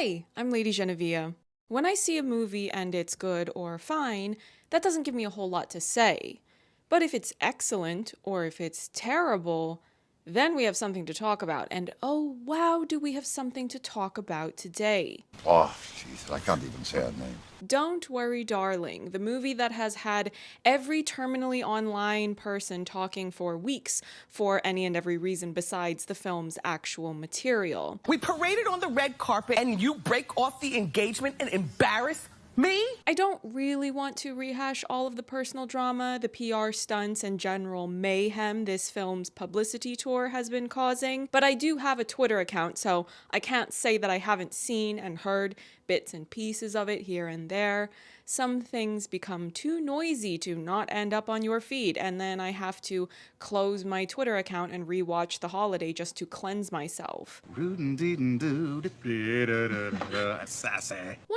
Hi, I'm Lady Genevieve. When I see a movie and it's good or fine, that doesn't give me a whole lot to say. But if it's excellent or if it's terrible, then we have something to talk about. And oh wow, do we have something to talk about today. Oh, jeez, I can't even say her name. Don't Worry Darling, the movie that has had every terminally online person talking for weeks for any and every reason besides the film's actual material. We paraded on the red carpet and you break off the engagement and embarrass me? I don't really want to rehash all of the personal drama, the PR stunts, and general mayhem this film's publicity tour has been causing, but I do have a Twitter account, so I can't say that I haven't seen and heard bits and pieces of it here and there. Some things become too noisy to not end up on your feed, and then I have to close my Twitter account and rewatch The Holiday just to cleanse myself. One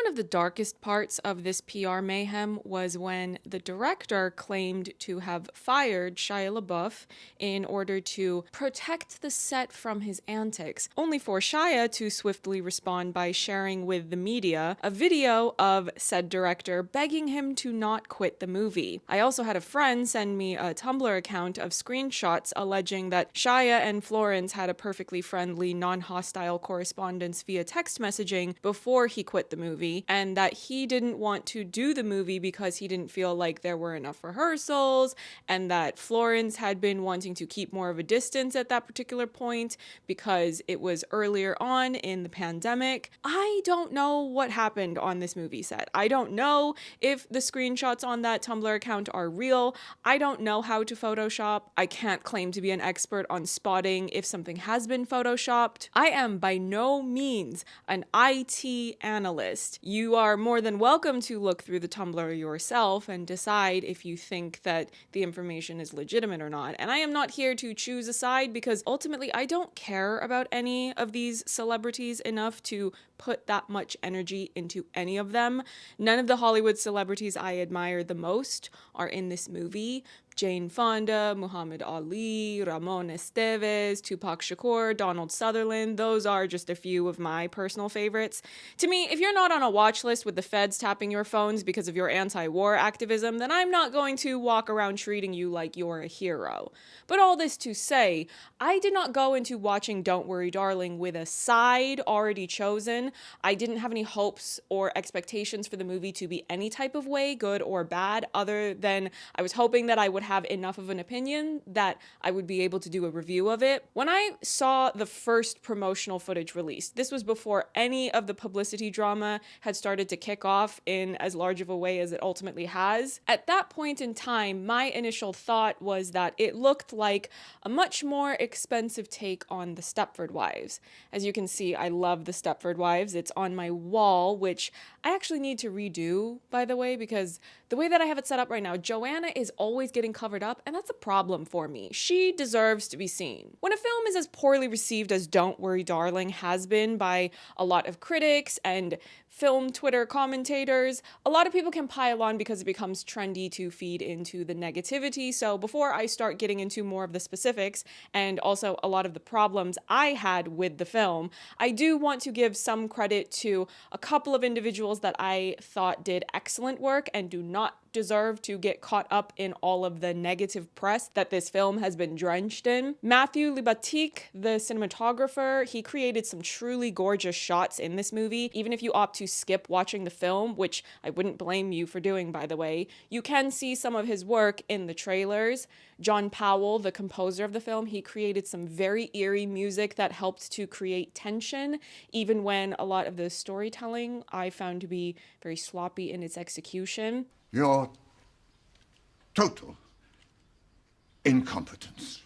of the darkest parts of this PR mayhem was when the director claimed to have fired Shia LaBeouf in order to protect the set from his antics, only for Shia to swiftly respond by sharing with the media a video of said director begging him to not quit the movie. I also had a friend send me a Tumblr account of screenshots alleging that Shia and Florence had a perfectly friendly, non-hostile correspondence via text messaging before he quit the movie, and that he didn't want to do the movie because he didn't feel like there were enough rehearsals, and that Florence had been wanting to keep more of a distance at that particular point because it was earlier on in the pandemic. I don't know what happened on this movie set. I don't know if the screenshots on that Tumblr account are real. I don't know how to Photoshop. I can't claim to be an expert on spotting if something has been Photoshopped. I am by no means an IT analyst. You are more than welcome to look through the Tumblr yourself and decide if you think that the information is legitimate or not. And I am not here to choose a side because ultimately I don't care about any of these celebrities enough to put that much energy into any of them. None of the Hollywood celebrities I admire the most are in this movie. Jane Fonda, Muhammad Ali, Ramon Estevez, Tupac Shakur, Donald Sutherland, those are just a few of my personal favorites. To me, if you're not on a watch list with the feds tapping your phones because of your anti-war activism, then I'm not going to walk around treating you like you're a hero. But all this to say, I did not go into watching Don't Worry Darling with a side already chosen. I didn't have any hopes or expectations for the movie to be any type of way, good or bad, other than I was hoping that I would have enough of an opinion that I would be able to do a review of it. When I saw the first promotional footage released, this was before any of the publicity drama had started to kick off in as large of a way as it ultimately has. At that point in time, my initial thought was that it looked like a much more expensive take on the Stepford Wives. As you can see, I love the Stepford Wives. It's on my wall, which I actually need to redo, by the way, because the way that I have it set up right now, Joanna is always getting covered up, and that's a problem for me. She deserves to be seen. When a film is as poorly received as Don't Worry Darling has been by a lot of critics and film Twitter commentators, a lot of people can pile on because it becomes trendy to feed into the negativity. So before I start getting into more of the specifics and also a lot of the problems I had with the film, I do want to give some credit to a couple of individuals that I thought did excellent work and do not deserve to get caught up in all of the negative press that this film has been drenched in. Matthew Libatique, the cinematographer, he created some truly gorgeous shots in this movie. Even if you opt to skip watching the film, which I wouldn't blame you for doing, by the way, you can see some of his work in the trailers. John Powell, the composer of the film, he created some very eerie music that helped to create tension, even when a lot of the storytelling I found to be very sloppy in its execution. Your total incompetence.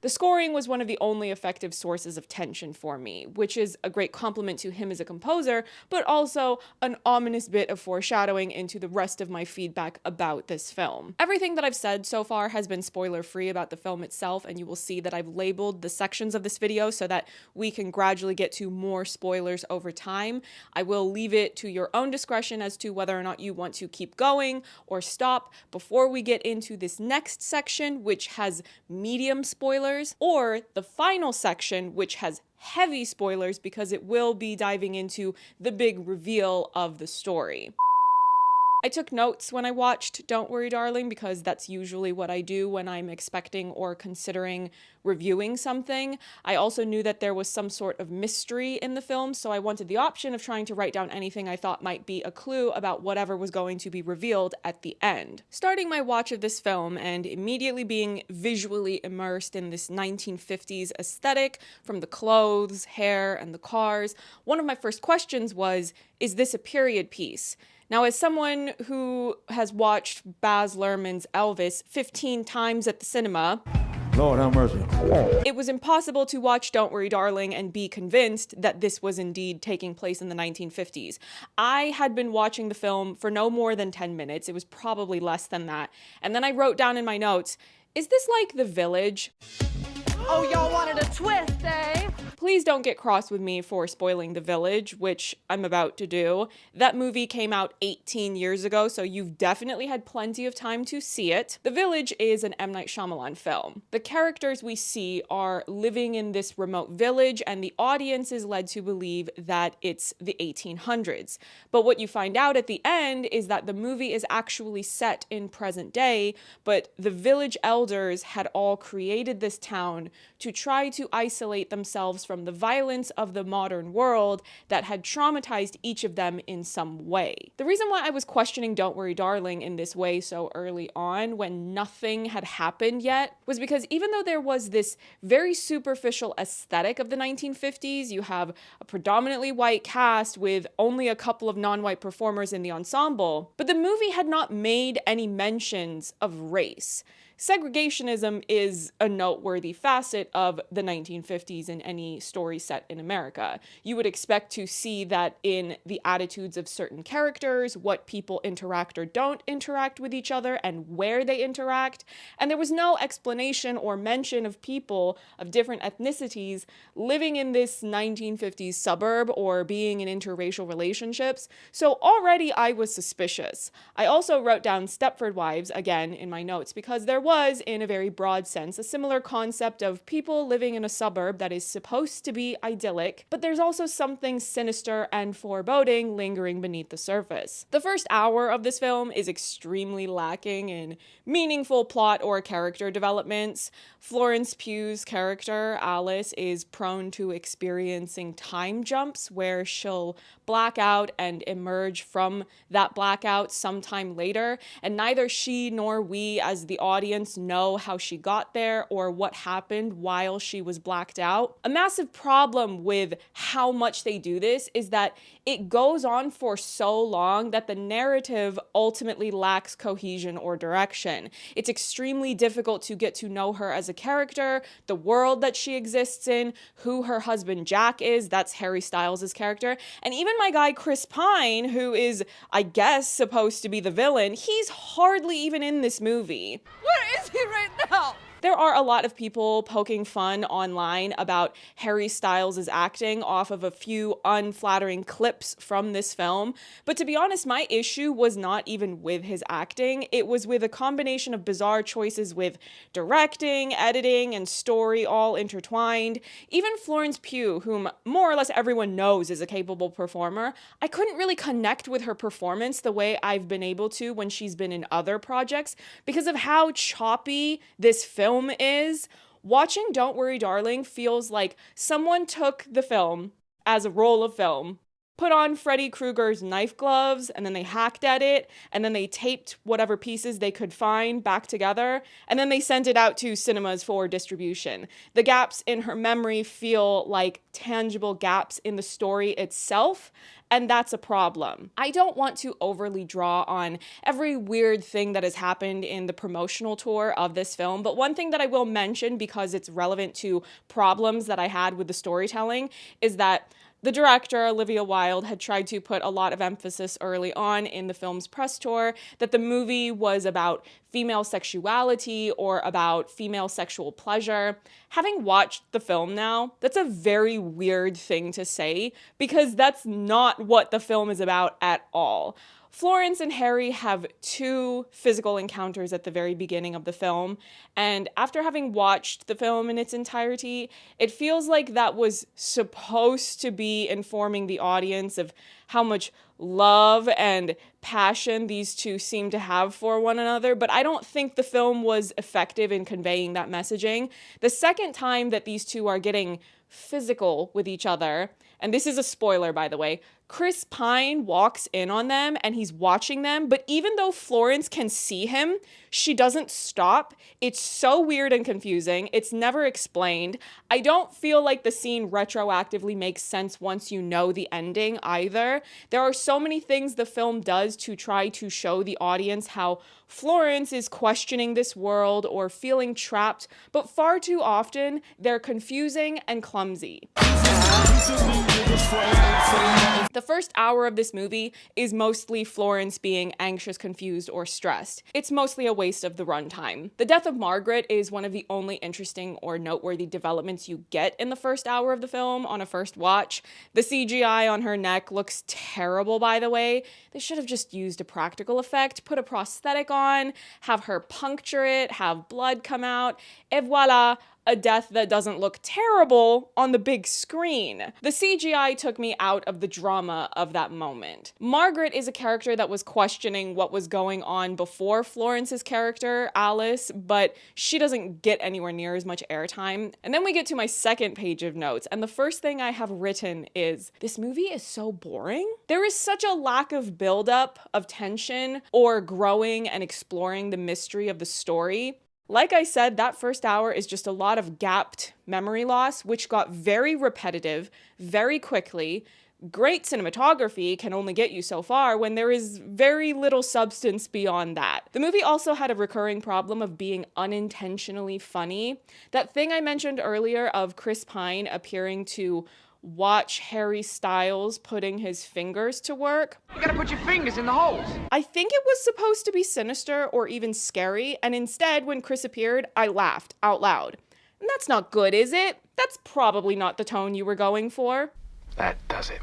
The scoring was one of the only effective sources of tension for me, which is a great compliment to him as a composer, but also an ominous bit of foreshadowing into the rest of my feedback about this film. Everything that I've said so far has been spoiler-free about the film itself, and you will see that I've labeled the sections of this video so that we can gradually get to more spoilers over time. I will leave it to your own discretion as to whether or not you want to keep going or stop before we get into this next section, which has medium spoilers, or the final section, which has heavy spoilers because it will be diving into the big reveal of the story. I took notes when I watched Don't Worry Darling because that's usually what I do when I'm expecting or considering reviewing something. I also knew that there was some sort of mystery in the film, so I wanted the option of trying to write down anything I thought might be a clue about whatever was going to be revealed at the end. Starting my watch of this film and immediately being visually immersed in this 1950s aesthetic, from the clothes, hair, and the cars, one of my first questions was, is this a period piece? Now, as someone who has watched Baz Luhrmann's Elvis 15 times at the cinema, Lord have mercy. it was impossible to watch Don't Worry Darling and be convinced that this was indeed taking place in the 1950s. I had been watching the film for no more than 10 minutes. It was probably less than that. And then I wrote down in my notes, is this like The Village? Oh, y'all wanted a twist, eh? Please don't get cross with me for spoiling The Village, which I'm about to do. That movie came out 18 years ago, so you've definitely had plenty of time to see it. The Village is an M. Night Shyamalan film. The characters we see are living in this remote village, and the audience is led to believe that it's the 1800s. But what you find out at the end is that the movie is actually set in present day, but the village elders had all created this town to try to isolate themselves from the violence of the modern world that had traumatized each of them in some way. The reason why I was questioning Don't Worry Darling in this way so early on, when nothing had happened yet, was because even though there was this very superficial aesthetic of the 1950s, you have a predominantly white cast with only a couple of non-white performers in the ensemble, but the movie had not made any mentions of race. Segregationism is a noteworthy facet of the 1950s in any story set in America. You would expect to see that in the attitudes of certain characters, what people interact or don't interact with each other, and where they interact. And there was no explanation or mention of people of different ethnicities living in this 1950s suburb or being in interracial relationships. So already I was suspicious. I also wrote down Stepford Wives again in my notes because there was, in a very broad sense, a similar concept of people living in a suburb that is supposed to be idyllic, but there's also something sinister and foreboding lingering beneath the surface. The first hour of this film is extremely lacking in meaningful plot or character developments. Florence Pugh's character, Alice, is prone to experiencing time jumps where she'll black out and emerge from that blackout sometime later, and neither she nor we as the audience know how she got there or what happened while she was blacked out. A massive problem with how much they do this is that it goes on for so long that the narrative ultimately lacks cohesion or direction. It's extremely difficult to get to know her as a character, the world that she exists in, who her husband Jack is, that's Harry Styles' character, and even my guy Chris Pine, who is, I guess, supposed to be the villain, he's hardly even in this movie. Where is he right now? There are a lot of people poking fun online about Harry Styles' acting off of a few unflattering clips from this film, but to be honest, my issue was not even with his acting. It was with a combination of bizarre choices with directing, editing, and story all intertwined. Even Florence Pugh, whom more or less everyone knows is a capable performer, I couldn't really connect with her performance the way I've been able to when she's been in other projects because of how choppy this film is. Watching Don't Worry Darling feels like someone took the film as a roll of film, put on Freddy Krueger's knife gloves, and then they hacked at it, and then they taped whatever pieces they could find back together, and then they sent it out to cinemas for distribution. The gaps in her memory feel like tangible gaps in the story itself, and that's a problem. I don't want to overly draw on every weird thing that has happened in the promotional tour of this film, but one thing that I will mention because it's relevant to problems that I had with the storytelling is that the director, Olivia Wilde, had tried to put a lot of emphasis early on in the film's press tour that the movie was about female sexuality or about female sexual pleasure. Having watched the film now, that's a very weird thing to say because that's not what the film is about at all. Florence and Harry have two physical encounters at the very beginning of the film, and after having watched the film in its entirety, it feels like that was supposed to be informing the audience of how much love and passion these two seem to have for one another, but I don't think the film was effective in conveying that messaging. The second time that these two are getting physical with each other, and this is a spoiler, by the way, Chris Pine walks in on them and he's watching them, but even though Florence can see him, she doesn't stop. It's so weird and confusing. It's never explained. I don't feel like the scene retroactively makes sense once you know the ending either. There are so many things the film does to try to show the audience how Florence is questioning this world or feeling trapped, but far too often they're confusing and clumsy. The first hour of this movie is mostly Florence being anxious, confused, or stressed. It's mostly a waste of the runtime. The death of Margaret is one of the only interesting or noteworthy developments you get in the first hour of the film on a first watch. The CGI on her neck looks terrible, by the way. They should have just used a practical effect, put a prosthetic on, have her puncture it, have blood come out, et voila, a death that doesn't look terrible on the big screen. The CGI took me out of the drama of that moment. Margaret is a character that was questioning what was going on before Florence's character, Alice, but she doesn't get anywhere near as much airtime. And then we get to my second page of notes, and the first thing I have written is, this movie is so boring. There is such a lack of buildup, of tension, or growing and exploring the mystery of the story. Like I said, that first hour is just a lot of gapped memory loss, which got very repetitive, very quickly. Great cinematography can only get you so far when there is very little substance beyond that. The movie also had a recurring problem of being unintentionally funny. That thing I mentioned earlier of Chris Pine appearing to watch Harry Styles putting his fingers to work. You gotta put your fingers in the holes. I think it was supposed to be sinister or even scary, and instead, when Chris appeared, I laughed out loud. And that's not good, is it? That's probably not the tone you were going for. That does it.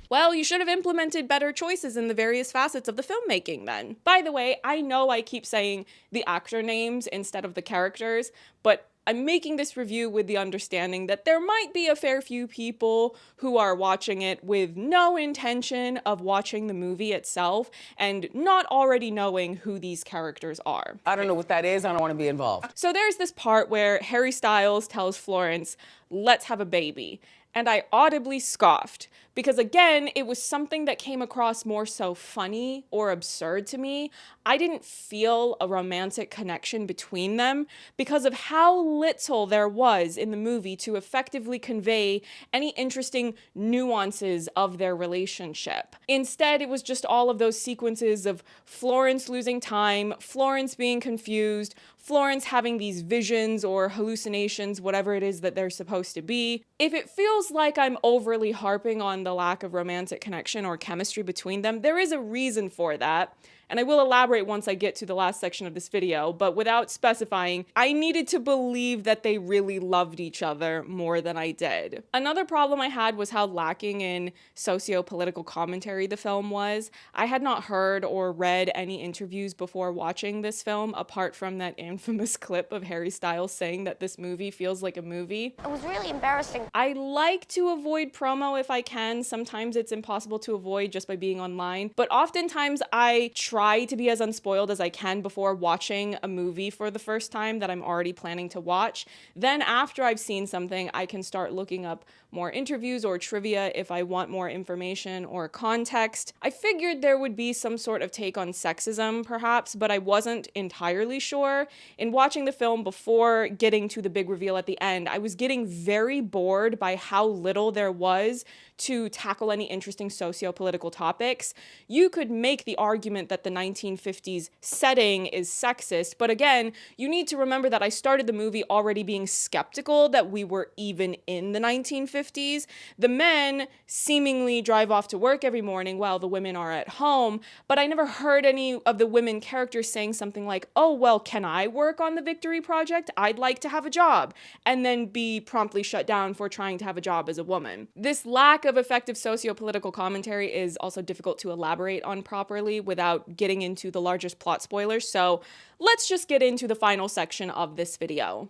Well, you should have implemented better choices in the various facets of the filmmaking then. By the way, I know I keep saying the actor names instead of the characters, but I'm making this review with the understanding that there might be a fair few people who are watching it with no intention of watching the movie itself and not already knowing who these characters are. I don't know what that is. I don't want to be involved. So there's this part where Harry Styles tells Florence, "Let's have a baby." And I audibly scoffed because, again, it was something that came across more so funny or absurd to me. I didn't feel a romantic connection between them because of how little there was in the movie to effectively convey any interesting nuances of their relationship. Instead, it was just all of those sequences of Florence losing time, Florence being confused, Florence having these visions or hallucinations, whatever it is that they're supposed to be. If it feels like I'm overly harping on the lack of romantic connection or chemistry between them, there is a reason for that. And I will elaborate once I get to the last section of this video, but without specifying, I needed to believe that they really loved each other more than I did. Another problem I had was how lacking in socio-political commentary the film was. I had not heard or read any interviews before watching this film, apart from that infamous clip of Harry Styles saying that this movie feels like a movie. It was really embarrassing. I like to avoid promo if I can. Sometimes it's impossible to avoid just by being online, but oftentimes I try to be as unspoiled as I can before watching a movie for the first time that I'm already planning to watch. Then after I've seen something, I can start looking up more interviews or trivia if I want more information or context. I figured there would be some sort of take on sexism, perhaps, but I wasn't entirely sure. In watching the film before getting to the big reveal at the end, I was getting very bored by how little there was to tackle any interesting socio-political topics. You could make the argument that the 1950s setting is sexist, but again, you need to remember that I started the movie already being skeptical that we were even in the 1950s. 50s. The men seemingly drive off to work every morning while the women are at home, but I never heard any of the women characters saying something like, oh, well, can I work on the Victory Project? I'd like to have a job, and then be promptly shut down for trying to have a job as a woman. This lack of effective socio-political commentary is also difficult to elaborate on properly without getting into the largest plot spoilers, so let's just get into the final section of this video.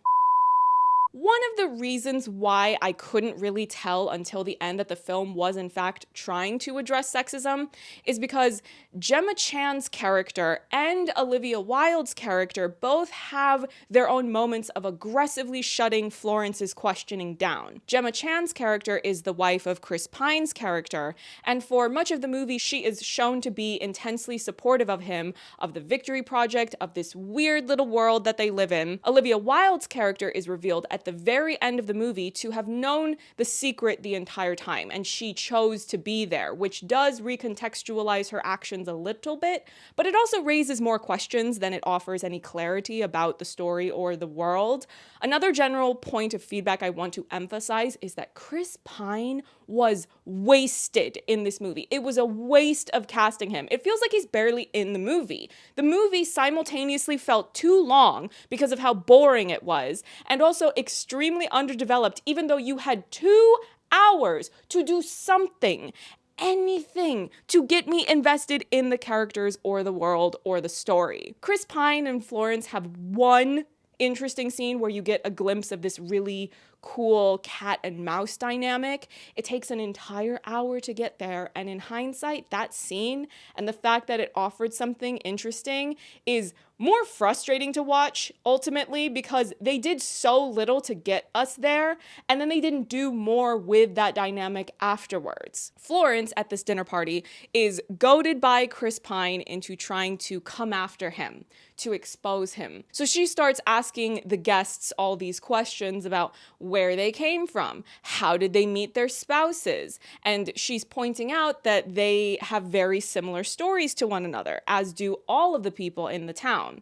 One of the reasons why I couldn't really tell until the end that the film was in fact trying to address sexism is because Gemma Chan's character and Olivia Wilde's character both have their own moments of aggressively shutting Florence's questioning down. Gemma Chan's character is the wife of Chris Pine's character, and for much of the movie she is shown to be intensely supportive of him, of the Victory Project, of this weird little world that they live in. Olivia Wilde's character is revealed at the very end of the movie to have known the secret the entire time, and she chose to be there, which does recontextualize her actions a little bit, but it also raises more questions than it offers any clarity about the story or the world. Another general point of feedback I want to emphasize is that Chris Pine was wasted in this movie. It was a waste of casting him. It feels like he's barely in the movie. The movie simultaneously felt too long because of how boring it was, and also extremely underdeveloped, even though you had 2 hours to do something, anything, to get me invested in the characters or the world or the story. Chris Pine and Florence have one interesting scene where you get a glimpse of this really cool cat and mouse dynamic. It takes an entire hour to get there, and in hindsight, that scene and the fact that it offered something interesting is more frustrating to watch ultimately because they did so little to get us there, and then they didn't do more with that dynamic afterwards. Florence at this dinner party is goaded by Chris Pine into trying to come after him, to expose him. So she starts asking the guests all these questions about where they came from, how did they meet their spouses, and she's pointing out that they have very similar stories to one another, as do all of the people in the town.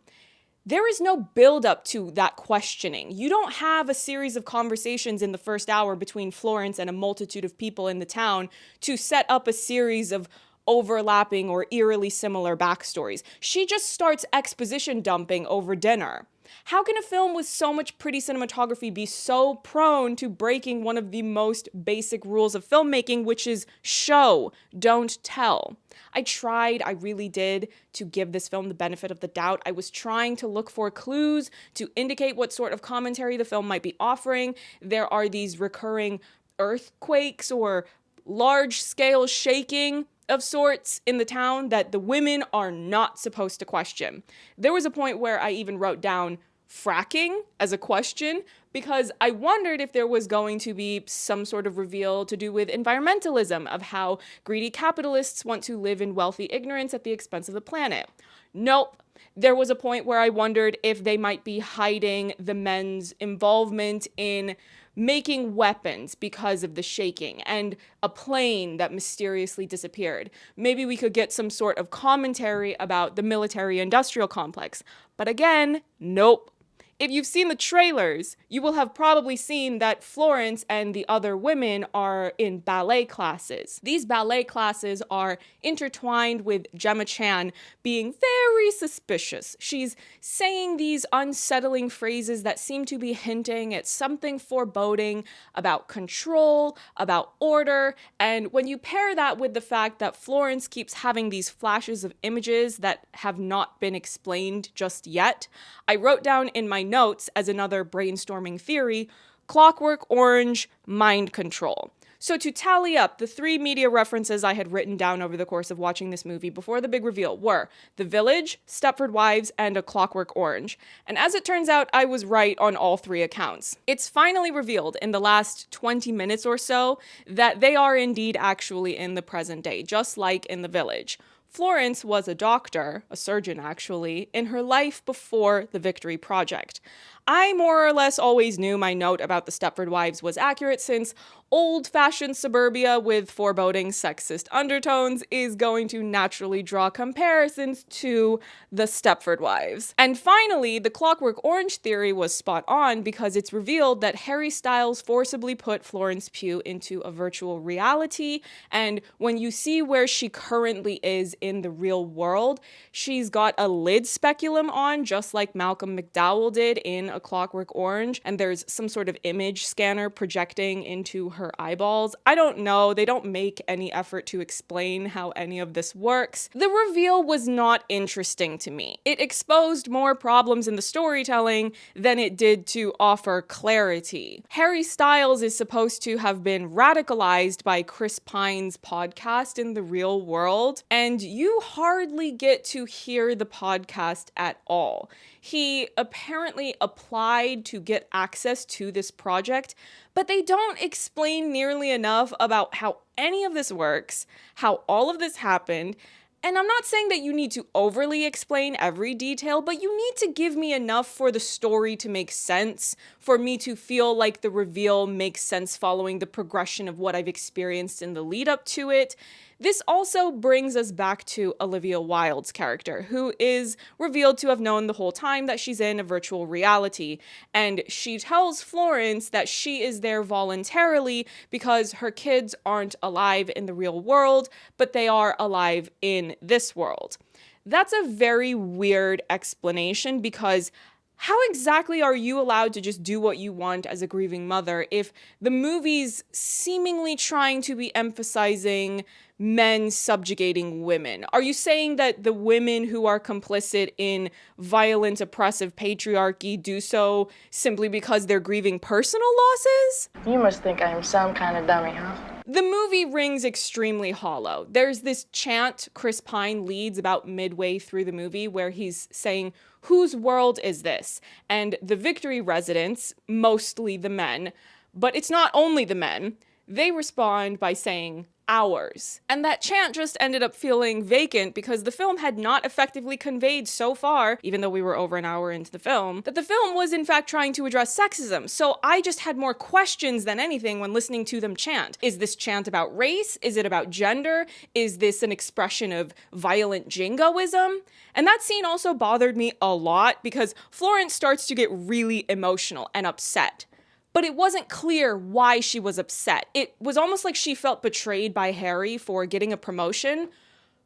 There is no build-up to that questioning. You don't have a series of conversations in the first hour between Florence and a multitude of people in the town to set up a series of overlapping or eerily similar backstories. She just starts exposition dumping over dinner. How can a film with so much pretty cinematography be so prone to breaking one of the most basic rules of filmmaking, which is show, don't tell? I really did, to give this film the benefit of the doubt. I was trying to look for clues to indicate what sort of commentary the film might be offering. There are these recurring earthquakes or large-scale shaking of sorts in the town that the women are not supposed to question. There was a point where I even wrote down fracking as a question because I wondered if there was going to be some sort of reveal to do with environmentalism, of how greedy capitalists want to live in wealthy ignorance at the expense of the planet. Nope. There was a point where I wondered if they might be hiding the men's involvement in making weapons because of the shaking and a plane that mysteriously disappeared. Maybe we could get some sort of commentary about the military-industrial complex. But again, nope. If you've seen the trailers, you will have probably seen that Florence and the other women are in ballet classes. These ballet classes are intertwined with Gemma Chan being very suspicious. She's saying these unsettling phrases that seem to be hinting at something foreboding about control, about order, and when you pair that with the fact that Florence keeps having these flashes of images that have not been explained just yet, I wrote down in my notes as another brainstorming theory, Clockwork Orange mind control. So to tally up, the 3 media references I had written down over the course of watching this movie before the big reveal were The Village, Stepford Wives, and A Clockwork Orange. And as it turns out, I was right on all 3 accounts. It's finally revealed in the last 20 minutes or so that they are indeed actually in the present day, just like in The Village. Florence was a doctor, a surgeon actually, in her life before the Victory Project. I more or less always knew my note about the Stepford Wives was accurate, since old-fashioned suburbia with foreboding sexist undertones is going to naturally draw comparisons to the Stepford Wives. And finally, the Clockwork Orange theory was spot on, because it's revealed that Harry Styles forcibly put Florence Pugh into a virtual reality, and when you see where she currently is in the real world, she's got a lid speculum on, just like Malcolm McDowell did in A Clockwork Orange, and there's some sort of image scanner projecting into her eyeballs. I don't know, they don't make any effort to explain how any of this works. The reveal was not interesting to me. It exposed more problems in the storytelling than it did to offer clarity. Harry Styles is supposed to have been radicalized by Chris Pine's podcast in the real world, and you hardly get to hear the podcast at all. He apparently applied to get access to this project, but they don't explain nearly enough about how any of this works, how all of this happened. And I'm not saying that you need to overly explain every detail, but you need to give me enough for the story to make sense, for me to feel like the reveal makes sense following the progression of what I've experienced in the lead up to it. This also brings us back to Olivia Wilde's character, who is revealed to have known the whole time that she's in a virtual reality, and she tells Florence that she is there voluntarily because her kids aren't alive in the real world, but they are alive in this world. That's a very weird explanation, because how exactly are you allowed to just do what you want as a grieving mother if the movie's seemingly trying to be emphasizing men subjugating women? Are you saying that the women who are complicit in violent, oppressive patriarchy do so simply because they're grieving personal losses? You must think I am some kind of dummy, huh? The movie rings extremely hollow. There's this chant Chris Pine leads about midway through the movie where he's saying, "Whose world is this?" And the Victory residents, mostly the men, but it's not only the men, they respond by saying, "ours." And that chant just ended up feeling vacant because the film had not effectively conveyed so far, even though we were over an hour into the film, that the film was in fact trying to address sexism. So I just had more questions than anything when listening to them chant. Is this chant about race? Is it about gender? Is this an expression of violent jingoism? And that scene also bothered me a lot because Florence starts to get really emotional and upset. But it wasn't clear why she was upset. It was almost like she felt betrayed by Harry for getting a promotion.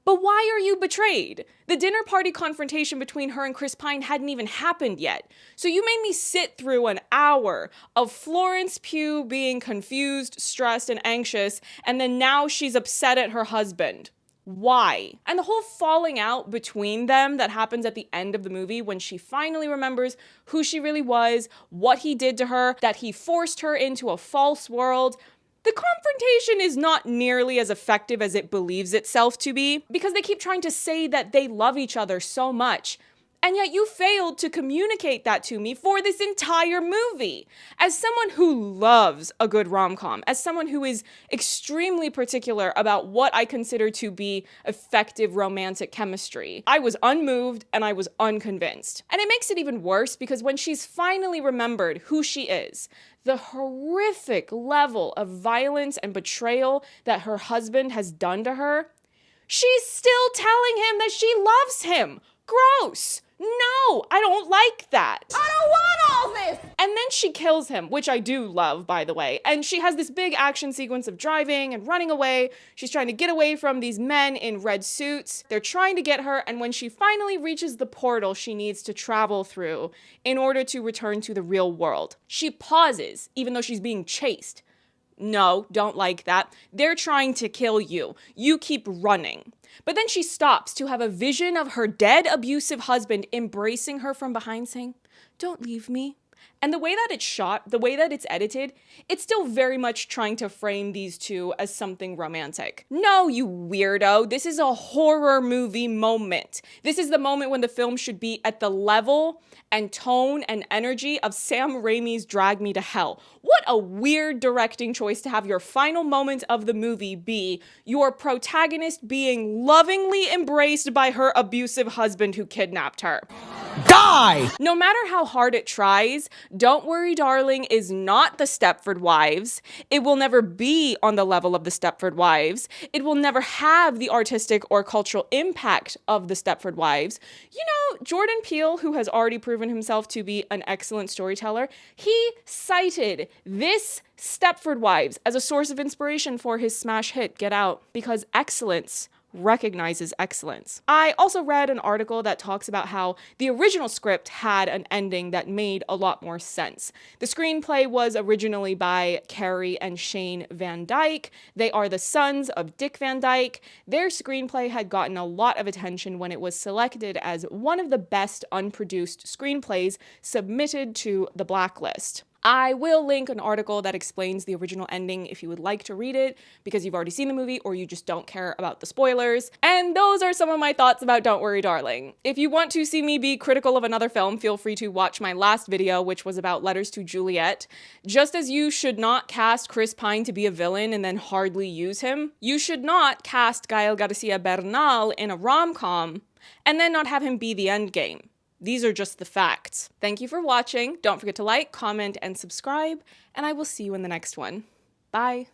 But why are you betrayed? The dinner party confrontation between her and Chris Pine hadn't even happened yet. So you made me sit through an hour of Florence Pugh being confused, stressed, and anxious, and then now she's upset at her husband. Why? And the whole falling out between them that happens at the end of the movie when she finally remembers who she really was, what he did to her, that he forced her into a false world. The confrontation is not nearly as effective as it believes itself to be because they keep trying to say that they love each other so much. And yet you failed to communicate that to me for this entire movie. As someone who loves a good rom-com, as someone who is extremely particular about what I consider to be effective romantic chemistry, I was unmoved and I was unconvinced. And it makes it even worse because when she's finally remembered who she is, the horrific level of violence and betrayal that her husband has done to her, she's still telling him that she loves him. Gross! No, I don't like that. I don't want all this! And then she kills him, which I do love, by the way. And she has this big action sequence of driving and running away. She's trying to get away from these men in red suits. They're trying to get her, and when she finally reaches the portal she needs to travel through in order to return to the real world, she pauses, even though she's being chased. No, don't like that. They're trying to kill you. You keep running. But then she stops to have a vision of her dead, abusive husband embracing her from behind, saying, "Don't leave me." And the way that it's shot, the way that it's edited, it's still very much trying to frame these two as something romantic. No, you weirdo. This is a horror movie moment. This is the moment when the film should be at the level and tone and energy of Sam Raimi's Drag Me to Hell. What a weird directing choice to have your final moment of the movie be your protagonist being lovingly embraced by her abusive husband who kidnapped her. Die! No matter how hard it tries, Don't Worry Darling is not the Stepford Wives. It will never be on the level of the Stepford Wives. It will never have the artistic or cultural impact of the Stepford Wives. You know, Jordan Peele, who has already proven himself to be an excellent storyteller, he cited this Stepford Wives as a source of inspiration for his smash hit Get Out, because excellence recognizes excellence. I also read an article that talks about how the original script had an ending that made a lot more sense. The screenplay was originally by Carrie and Shane Van Dyke. They are the sons of Dick Van Dyke. Their screenplay had gotten a lot of attention when it was selected as one of the best unproduced screenplays submitted to the Blacklist. I will link an article that explains the original ending if you would like to read it, because you've already seen the movie or you just don't care about the spoilers. And those are some of my thoughts about Don't Worry Darling. If you want to see me be critical of another film, feel free to watch my last video, which was about Letters to Juliet. Just as you should not cast Chris Pine to be a villain and then hardly use him, you should not cast Gael Garcia Bernal in a rom-com and then not have him be the endgame. These are just the facts. Thank you for watching. Don't forget to like, comment, and subscribe, and I will see you in the next one. Bye.